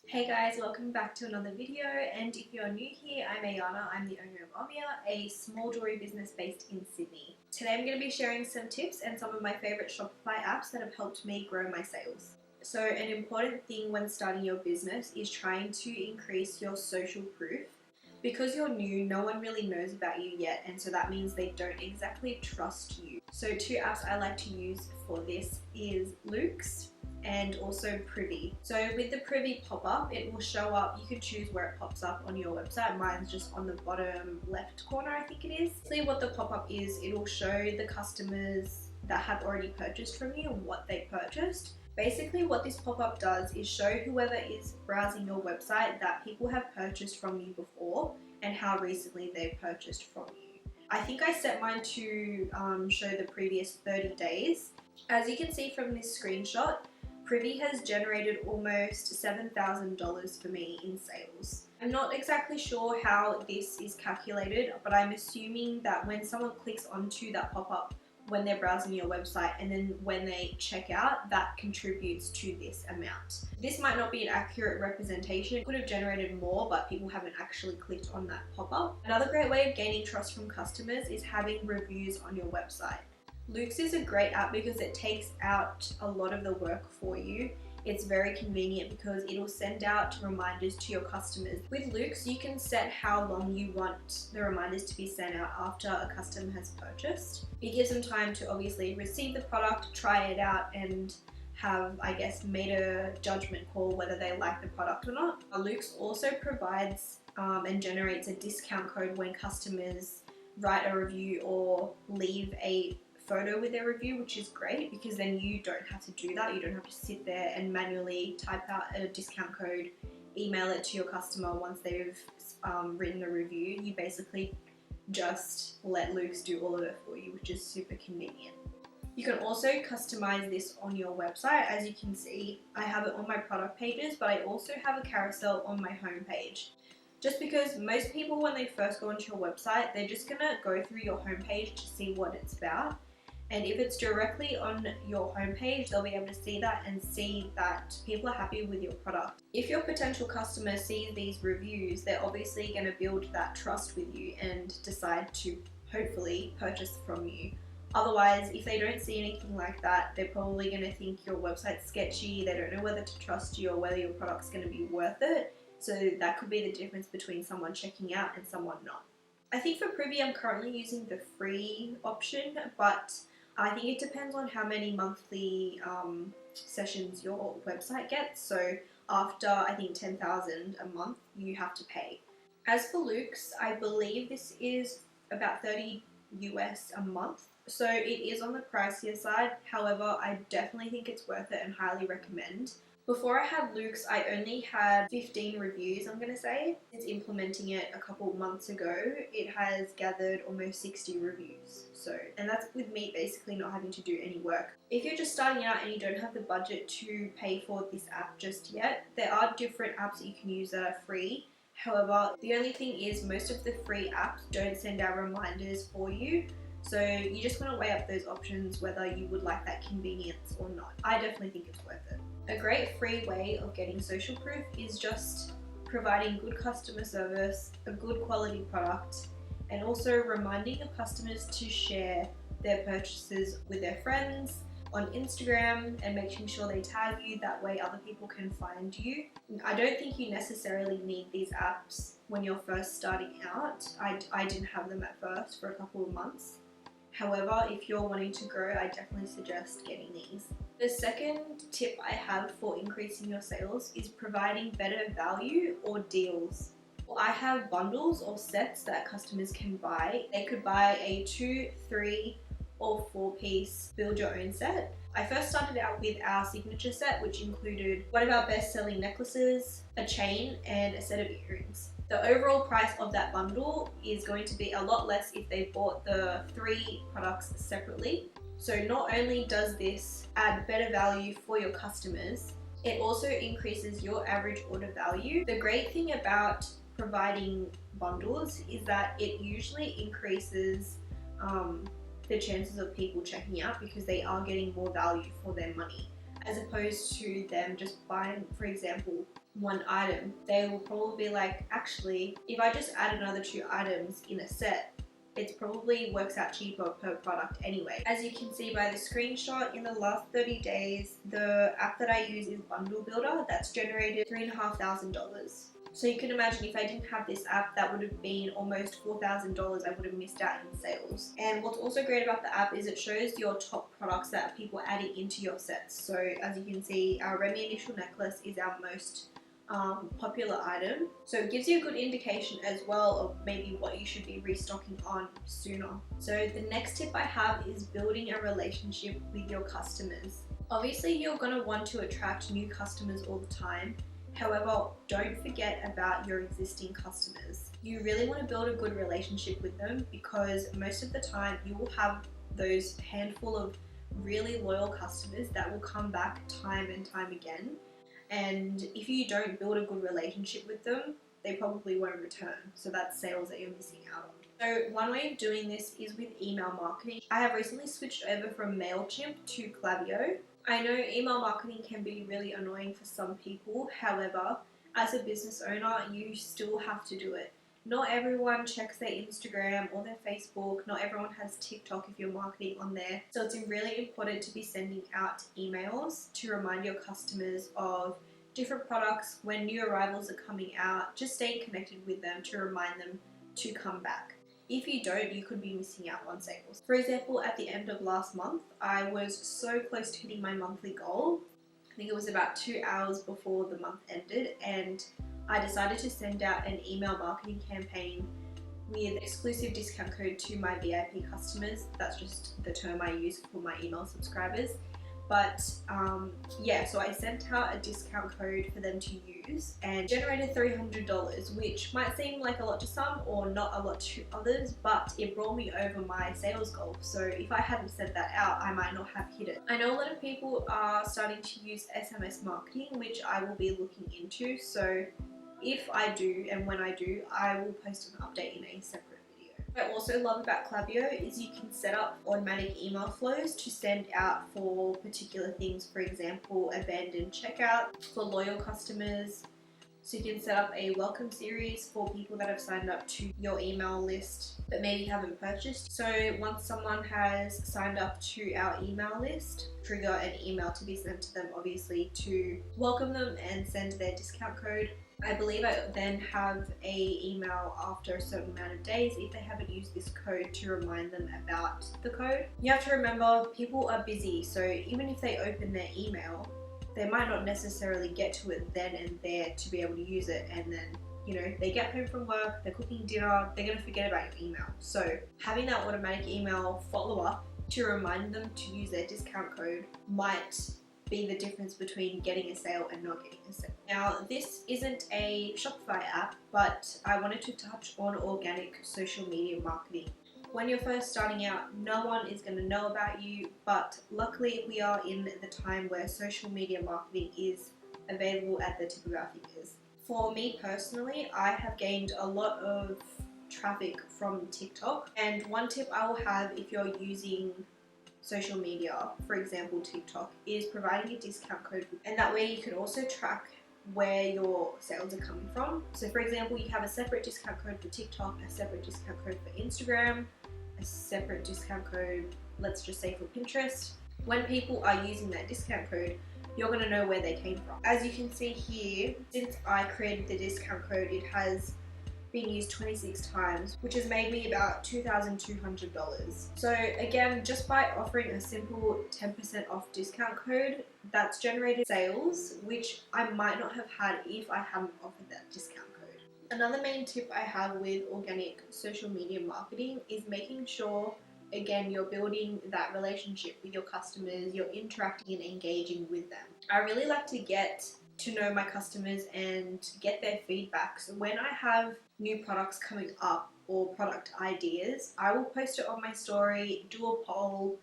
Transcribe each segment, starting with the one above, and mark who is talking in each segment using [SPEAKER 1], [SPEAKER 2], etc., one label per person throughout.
[SPEAKER 1] Hey guys, welcome back to another video, and if you're new here, I'm Ayana. I'm the owner of AUMIA, a small jewellery business based in Sydney. Today I'm going to be sharing some tips and some of my favourite Shopify apps that have helped me grow my sales. So an important thing when starting your business is trying to increase your social proof. Because you're new, no one really knows about you yet, and so that means they don't exactly trust you. So two apps I like to use for this is Luke's and also Privy. So with the Privy pop-up, it will show up, you can choose where it pops up on your website. Mine's just on the bottom left corner, I think it is. See what the pop-up is, it will show the customers that have already purchased from you and what they purchased. Basically what this pop-up does is show whoever is browsing your website that people have purchased from you before and how recently they've purchased from you. I think I set mine to show the previous 30 days. As you can see from this screenshot, Privy has generated almost $7,000 for me in sales. I'm not exactly sure how this is calculated, but I'm assuming that when someone clicks onto that pop-up when they're browsing your website and then when they check out, that contributes to this amount. This might not be an accurate representation. It could have generated more, but people haven't actually clicked on that pop-up. Another great way of gaining trust from customers is having reviews on your website. Luke's is a great app because it takes out a lot of the work for you. It's very convenient because it'll send out reminders to your customers. With Luke's, you can set how long you want the reminders to be sent out after a customer has purchased. It gives them time to obviously receive the product, try it out, and have, I guess, made a judgment call whether they like the product or not. Luke's also provides and generates a discount code when customers write a review or leave a photo with their review, which is great because then you don't have to do that. You don't have to sit there and manually type out a discount code, email it to your customer once they've written the review. You basically just let Luke's do all of it for you, which is super convenient. You can also customize this on your website. As you can see, I have it on my product pages, but I also have a carousel on my home page. Just because most people, when they first go onto your website, they're just gonna go through your homepage to see what it's about. And if it's directly on your homepage, they'll be able to see that and see that people are happy with your product. If your potential customer sees these reviews, they're obviously going to build that trust with you and decide to hopefully purchase from you. Otherwise, if they don't see anything like that, they're probably going to think your website's sketchy, they don't know whether to trust you or whether your product's going to be worth it. So that could be the difference between someone checking out and someone not. I think for Privy, I'm currently using the free option, but I think it depends on how many monthly sessions your website gets. So after, I think, 10,000 a month, you have to pay. As for Luke's, I believe this is about 30 US a month. So it is on the pricier side. However, I definitely think it's worth it and highly recommend. Before I had Luke's, I only had 15 reviews, I'm going to say. Since implementing it a couple months ago, it has gathered almost 60 reviews. And that's with me basically not having to do any work. If you're just starting out and you don't have the budget to pay for this app just yet, there are different apps that you can use that are free. However, the only thing is most of the free apps don't send out reminders for you. So you just want to weigh up those options whether you would like that convenience or not. I definitely think it's worth it. A great free way of getting social proof is just providing good customer service, a good quality product, and also reminding your customers to share their purchases with their friends on Instagram and making sure they tag you. That way other people can find you. I don't think you necessarily need these apps when you're first starting out. I didn't have them at first for a couple of months. However, if you're wanting to grow, I definitely suggest getting these. The second tip I have for increasing your sales is providing better value or deals. I have bundles or sets that customers can buy. They could buy a 2, 3, or 4-piece build your own set. I first started out with our signature set, which included one of our best-selling necklaces, a chain, and a set of earrings. The overall price of that bundle is going to be a lot less if they bought the 3 products separately. So not only does this add better value for your customers, it also increases your average order value. The great thing about providing bundles is that it usually increases the chances of people checking out because they are getting more value for their money. as opposed to them just buying, for example, one item. They will probably be like, actually, if I just add another 2 items in a set, it probably works out cheaper per product anyway. As you can see by the screenshot, in the last 30 days, the app that I use is Bundle Builder. That's generated $3,500. So you can imagine if I didn't have this app, that would have been almost $4,000 I would have missed out in sales. And what's also great about the app is it shows your top products that people adding into your sets. So as you can see, our Remy Initial Necklace is our most popular item, so it gives you a good indication as well of maybe what you should be restocking on sooner. So the next tip I have is building a relationship with your customers. Obviously you're going to want to attract new customers all the time. However, don't forget about your existing customers. You really want to build a good relationship with them, because most of the time you will have those handful of really loyal customers that will come back time and time again. And if you don't build a good relationship with them, they probably won't return. So that's sales that you're missing out on. So one way of doing this is with email marketing. I have recently switched over from MailChimp to Klaviyo. I know email marketing can be really annoying for some people. However, as a business owner, you still have to do it. Not everyone checks their Instagram or their Facebook. Not everyone has TikTok if you're marketing on there. So it's really important to be sending out emails to remind your customers of different products, when new arrivals are coming out. Just stay connected with them to remind them to come back. If you don't, you could be missing out on sales. For example, at the end of last month, I was so close to hitting my monthly goal. I think it was about 2 hours before the month ended, and I decided to send out an email marketing campaign with exclusive discount code to my VIP customers. That's just the term I use for my email subscribers. But yeah, so I sent out a discount code for them to use and generated $300, which might seem like a lot to some or not a lot to others, but it brought me over my sales goal. So if I hadn't sent that out, I might not have hit it. I know a lot of people are starting to use SMS marketing, which I will be looking into. So if I do, and when I do, I will post an update in a separate video. What I also love about Klaviyo is you can set up automatic email flows to send out for particular things. For example, abandoned checkout for loyal customers. So you can set up a welcome series for people that have signed up to your email list but maybe haven't purchased. So once someone has signed up to our email list, trigger an email to be sent to them, obviously, to welcome them and send their discount code. I believe I then have a email after a certain amount of days if they haven't used this code to remind them about the code. You have to remember, people are busy, so even if they open their email, they might not necessarily get to it then and there to be able to use it, and then, you know, they get home from work, they're cooking dinner, they're going to forget about your email. So having that automatic email follow-up to remind them to use their discount code might be the difference between getting a sale and not getting a sale. Now, this isn't a Shopify app, but I wanted to touch on organic social media marketing. When you're first starting out, no one is going to know about you, but luckily we are in the time where social media marketing is available at the tip of our fingers. For me personally, I have gained a lot of traffic from TikTok, and one tip I will have if you're using social media, for example TikTok, is providing a discount code, and that way you can also track where your sales are coming from. So for example, you have a separate discount code for TikTok, a separate discount code for Instagram, a separate discount code, let's just say, for Pinterest. When people are using that discount code, you're going to know where they came from. As you can see here, since I created the discount code, it has been used 26 times, which has made me about $2,200. So again, just by offering a simple 10% off discount code, that's generated sales, which I might not have had if I hadn't offered that discount code. Another main tip I have with organic social media marketing is making sure, again, you're building that relationship with your customers, you're interacting and engaging with them. I really like to get to know my customers and get their feedback. So when I have new products coming up or product ideas, I will post it on my story, do a poll,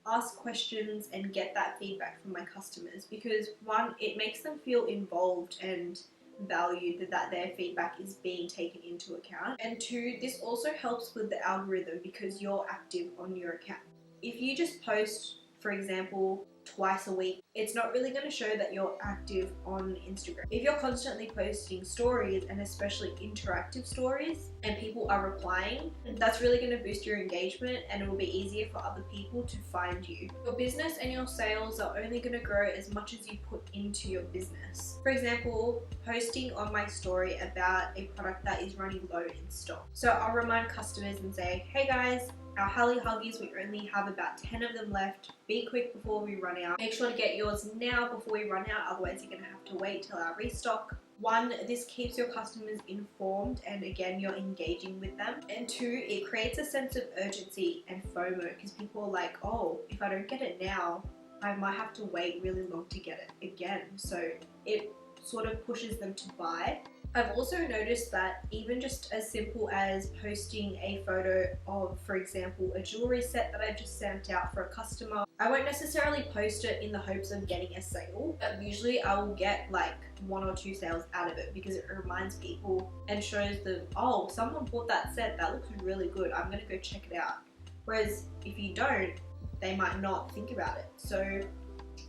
[SPEAKER 1] ask questions, and get that feedback from my customers, because one, it makes them feel involved and valued, that their feedback is being taken into account, and two, this also helps with the algorithm because you're active on your account. If you just post, for example, twice a week, it's not really going to show that you're active on Instagram. If you're constantly posting stories, and especially interactive stories, and people are replying, that's really going to boost your engagement, and it will be easier for other people to find you. Your business and your sales are only going to grow as much as you put into your business. For example, posting on my story about a product that is running low in stock. So I'll remind customers and say, hey guys, our Holly Huggies, we only have about 10 of them left. Be quick before we run out. Make sure to get yours now before we run out, otherwise you're going to have to wait till our restock. One, this keeps your customers informed, and again, you're engaging with them. And two, it creates a sense of urgency and FOMO, because people are like, oh, if I don't get it now, I might have to wait really long to get it again. So it sort of pushes them to buy. I've also noticed that even just as simple as posting a photo of, for example, a jewellery set that I just sent out for a customer, I won't necessarily post it in the hopes of getting a sale, but usually I will get like 1 or 2 sales out of it, because it reminds people and shows them, oh, someone bought that set, that looks really good, I'm gonna go check it out. Whereas if you don't, they might not think about it. So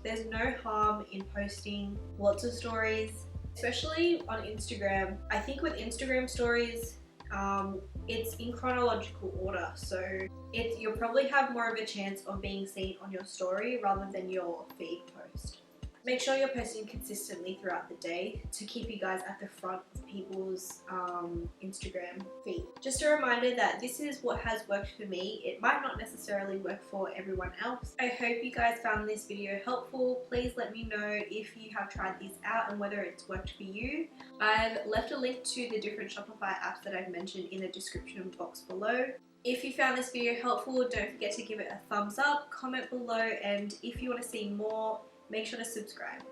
[SPEAKER 1] there's no harm in posting lots of stories, especially on Instagram. I think with Instagram stories, it's in chronological order, so you'll probably have more of a chance of being seen on your story rather than your feed post. Make sure you're posting consistently throughout the day to keep you guys at the front of people's Instagram feed. Just a reminder that this is what has worked for me. It might not necessarily work for everyone else. I hope you guys found this video helpful. Please let me know if you have tried these out and whether it's worked for you. I've left a link to the different Shopify apps that I've mentioned in the description box below. If you found this video helpful, don't forget to give it a thumbs up, comment below, and if you want to see more, make sure to subscribe.